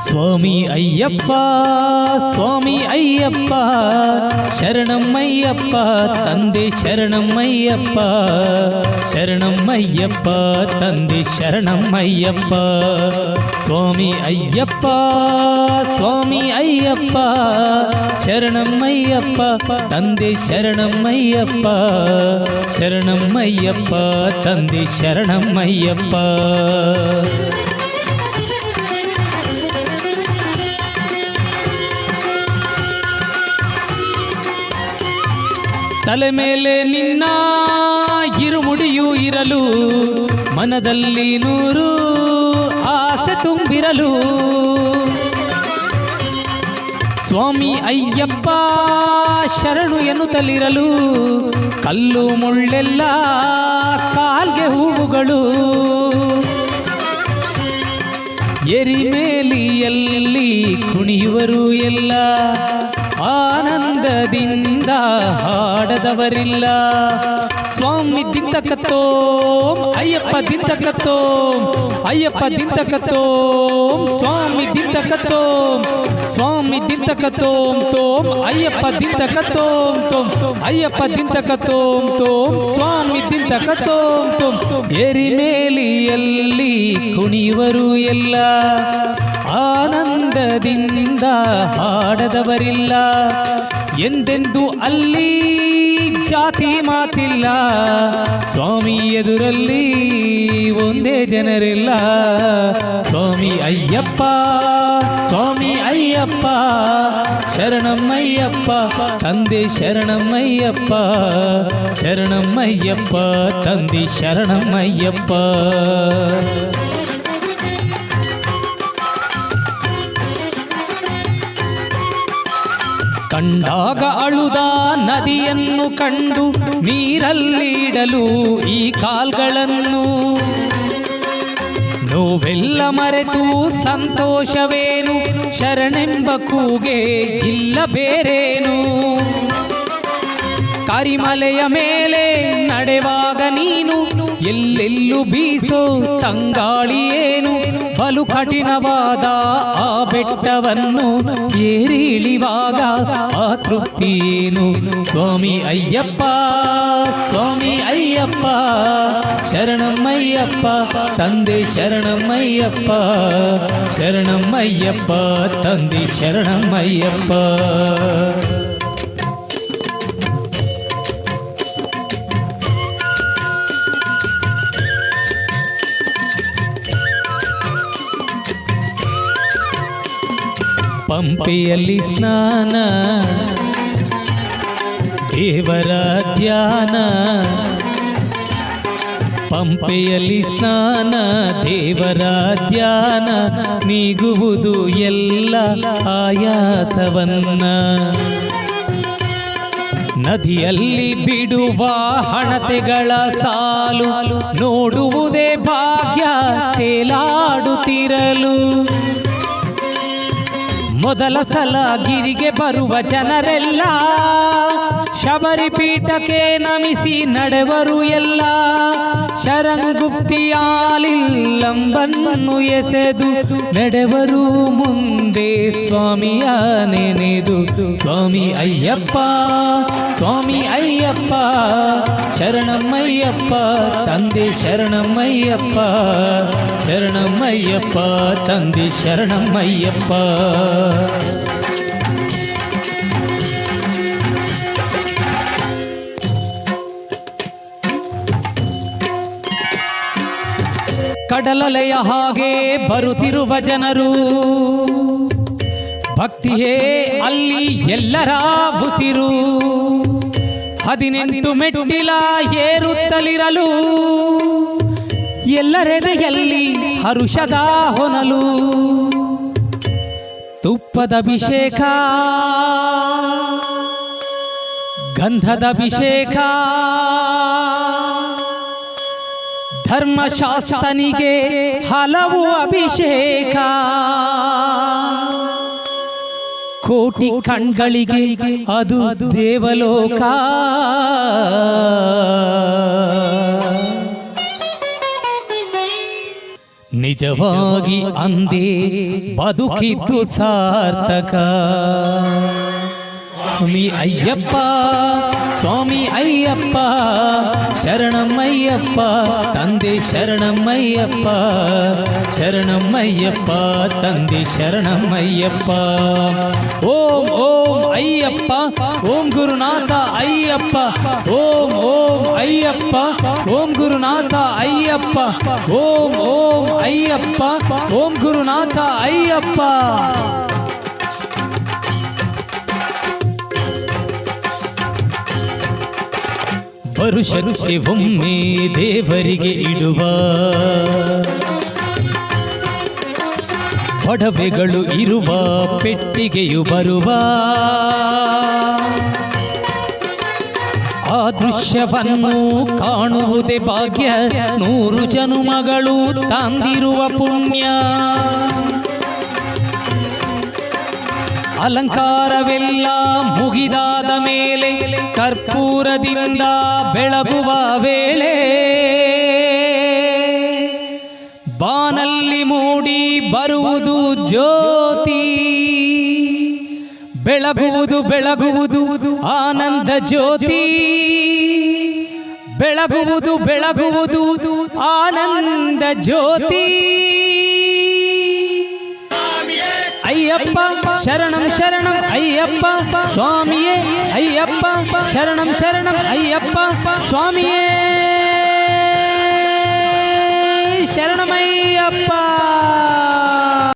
ಸ್ವಾಮಿ ಅಯ್ಯಪ್ಪ ಸ್ವಾಮಿ ಅಯ್ಯಪ್ಪ ಶರಣಮ್ಮಯ್ಯಪ್ಪ ತಂದೆ ಶರಣಮ್ಮಯ್ಯಪ್ಪ ಶರಣಮ್ಮಯ್ಯಪ್ಪ ತಂದೆ ಶರಣಮ್ಮಯ್ಯಪ್ಪ ಸ್ವಾಮಿ ಅಯ್ಯಪ್ಪ ಸ್ವಾಮಿ ಅಯ್ಯಪ್ಪ ಶರಣಮ್ಮಯ್ಯಪ್ಪ ತಂದೆ ಶರಣಮ್ಮಯ್ಯಪ್ಪ ಶರಣಮ್ಮಯ್ಯಪ್ಪ ತಂದೆ ಶರಣಮ್ಮಯ್ಯಪ್ಪ ತಲೆ ಮೇಲೆ ನಿನ್ನ ಇರುಮುಡಿಯೂ ಇರಲು ಮನದಲ್ಲಿ ನೂರು ಆಸೆ ತುಂಬಿರಲು ಸ್ವಾಮಿ ಅಯ್ಯಪ್ಪ ಶರಣು ಎನ್ನುತ್ತಲಿರಲು ಕಲ್ಲು ಮುಳ್ಳೆಲ್ಲ ಕಾಲ್ಗೆ ಹೂವುಗಳು ಎರಿಮೇಲಿಯಲ್ಲಿ ಕುಣಿಯುವರು ಎಲ್ಲ ಆನಂದದಿಂದ ಹಾಡದವರಿಲ್ಲ ಸ್ವಾಮಿ ದಿಂತಕತ್ತೋಂ ಅಯ್ಯಪ್ಪ ದಿಂತಕತ್ತೋಂ ಅಯ್ಯಪ್ಪ ದಿಂತಕತ್ತೋಂ ಸ್ವಾಮಿ ದಿಂತಕತ್ತೋಂ ಸ್ವಾಮಿ ದಿಂತಕತ್ತೋಂ ತೋಂ ಅಯ್ಯಪ್ಪ ದಿಂತಕತ್ತೋಂ ತೋಂ ಅಯ್ಯಪ್ಪ ದಿಂತಕತ್ತೋಂ ತೋಂ ಸ್ವಾಮಿ ದಿಂತಕತ್ತೋಂ ತೋಂ ಎರಿಮೇಲಿಯಲ್ಲಿ ಕುಣಿಯುವರು ಎಲ್ಲ ಆನಂದದಿಂದ ಹಾಡದವರಿಲ್ಲ ಎಂದೆಂದು ಅಲ್ಲಿ ಜಾತಿ ಮಾತಿಲ್ಲ ಸ್ವಾಮಿ ಎದುರಲ್ಲಿ ಒಂದೇ ಜನರಿಲ್ಲ ಸ್ವಾಮಿ ಅಯ್ಯಪ್ಪ ಸ್ವಾಮಿ ಅಯ್ಯಪ್ಪ ಶರಣಮ್ಮಯ್ಯಪ್ಪ ತಂದೆ ಶರಣಮ್ಮಯ್ಯಪ್ಪ ಶರಣಮ್ಮಯ್ಯಪ್ಪ ತಂದೆ ಶರಣಮ್ಮಯ್ಯಪ್ಪ ಕಂಡಾಗ ಅಳುದ ನದಿಯನ್ನು ಕಂಡು ನೀರಲ್ಲಿಡಲು ಈ ಕಾಲ್ಗಳನ್ನು ನೋವೆಲ್ಲ ಮರೆತು ಸಂತೋಷವೇನು ಶರಣೆಂಬ ಕೂಗೆ ಇಲ್ಲ ಬೇರೇನು ಕರಿಮಲೆಯ ಮೇಲೆ ನಡೆವಾಗ ನೀನು ಎಲ್ಲೆಲ್ಲೂ ಬೀಸೋ ತಂಗಾಳಿಯೇನು ಬಲು ಕಠಿಣವಾದ ಆ ಬೆಟ್ಟವನ್ನು ಏರಿಳಿವಾಗ ಆ ತೃಪ್ತಿಯೇನು ಸ್ವಾಮಿ ಅಯ್ಯಪ್ಪ ಸ್ವಾಮಿ ಅಯ್ಯಪ್ಪ ಶರಣಮ್ಮಯ್ಯಪ್ಪ ತಂದೆ ಶರಣಮ್ಮಯ್ಯಪ್ಪ ಶರಣಮ್ಮಯ್ಯಪ್ಪ ತಂದೆ ಶರಣಮ್ಮಯ್ಯಪ್ಪ ಪಂಪೆಯಲ್ಲಿ ಸ್ನಾನ ದೇವರ ಧ್ಯಾನ ಪಂಪೆಯಲ್ಲಿ ಸ್ನಾನ ದೇವರ ಧ್ಯಾನ ನೀಗುವುದು ಎಲ್ಲ ಆಯಾಸವನ್ನ ನದಿಯಲ್ಲಿ ಬಿಡುವ ಹಣತೆಗಳ ಸಾಲು ನೋಡುವುದೇ ಭಾಗ್ಯ ತೇಲಾಡುತ್ತಿರಲು ಮೊದಲ ಸಲ ಗಿರಿಗೆ ಬರುವ ಜನರೆಲ್ಲ ಶಬರಿ ಪೀಠಕ್ಕೆ ನಮಿಸಿ ನಡೆವರು ಎಲ್ಲ ಶರಂಗುಪ್ತಿಯಾಲಿಲ್ಲಂಬನ್ನು ಎಸೆದು ನಡೆವರು ಮುಂದೆ ಸ್ವಾಮಿಯ ನೆನೆದು ಸ್ವಾಮಿ ಅಯ್ಯಪ್ಪ ಸ್ವಾಮಿ ಅಯ್ಯಪ್ಪ ಶರಣಮ್ಮಯ್ಯಪ್ಪ ತಂದೆ ಶರಣಮ್ಮಯ್ಯಪ್ಪ ಶರಣಮ್ಮಯ್ಯಪ್ಪ ತಂದೆ ಶರಣಮ್ಮಯ್ಯಪ್ಪ ಕಡಲಲೆಯ ಹಾಗೆ ಬರುತ್ತಿರುವ ಜನರು ಭಕ್ತಿಯೇ ಅಲ್ಲಿ ಎಲ್ಲರ ಉಸಿರು 18 ಮೆಟ್ಟಿಲ ಏರುತ್ತಲಿರಲು ಎಲ್ಲರೆದೆಯಲ್ಲಿ ಹರುಷದ ಹೊನಲು ತುಪ್ಪದ ಅಭಿಷೇಕ ಗಂಧದ ಅಭಿಷೇಕ ಧರ್ಮಶಾಸ್ತ್ರನಿಗೆ ಹಲವು ಅಭಿಷೇಕ ಕೋಟಿ ಕಣ್ಗಳಿಗೆ ಅದು ದೇವಲೋಕ ನಿಜವಾಗಿ ಅಂದೇ ಬದುಕಿದ್ದು ಸಾರ್ಥಕ. ಸ್ವಾಮಿ ಅಯ್ಯಪ್ಪ ಸ್ವಾಮಿ ಅಯ್ಯಪ್ಪ ಶರಣಮಯ್ಯಪ್ಪ ತಂದೆ ಶರಣಮಯ್ಯಪ್ಪ ಶರಣಮಯ್ಯಪ್ಪ ತಂದೆ ಶರಣಮಯ್ಯಪ್ಪ. ಓಂ ಓಂ ಅಯ್ಯಪ್ಪ ಓಂ ಗುರುನಾಥ ಅಯ್ಯಪ್ಪ ಓಂ ಓಂ ಅಯ್ಯಪ್ಪ ಓಂ ಗುರುನಾಥ ಅಯ್ಯಪ್ಪ ಓಂ ಓಂ ಅಯ್ಯಪ್ಪ ಓಂ ಗುರುನಾಥ ಅಯ್ಯಪ್ಪ. ವರುಷಕ್ಕೆ ಒಮ್ಮೆ ದೇವರಿಗೆ ಇಡುವ ಒಡವೆಗಳು ಇರುವ ಪೆಟ್ಟಿಗೆಯು ಬರುವ ಆ ದೃಶ್ಯವನ್ನು ಕಾಣುವುದೇ ಭಾಗ್ಯ. 100 ಜನುಮಗಳು ತಂದಿರುವ ಪುಣ್ಯ. ಅಲಂಕಾರವೆಲ್ಲ ಮುಗಿದಾದ ಮೇಲೆ ಕರ್ಪೂರದಿಂದ ಬೆಳಗುವ ವೇಳೆ ಬಾನಲ್ಲಿ ಮೂಡಿ ಬರುವುದು ಜ್ಯೋತಿ. ಬೆಳಗುವುದು ಬೆಳಗುವುದು ಆನಂದ ಜ್ಯೋತಿ. ಬೆಳಗುವುದು ಬೆಳಗುವುದು ಆನಂದ ಜ್ಯೋತಿ. ಅಯ್ಯಪ್ಪ ಶರಣಂ ಶರಣಂ ಅಯ್ಯಪ್ಪ ಸ್ವಾಮಿಯೇ ಅಯ್ಯಪ್ಪ ಶರಣಂ ಶರಣಂ ಅಯ್ಯಪ್ಪ ಸ್ವಾಮಿಯೇ ಶರಣಮಯ್ಯಪ್ಪ.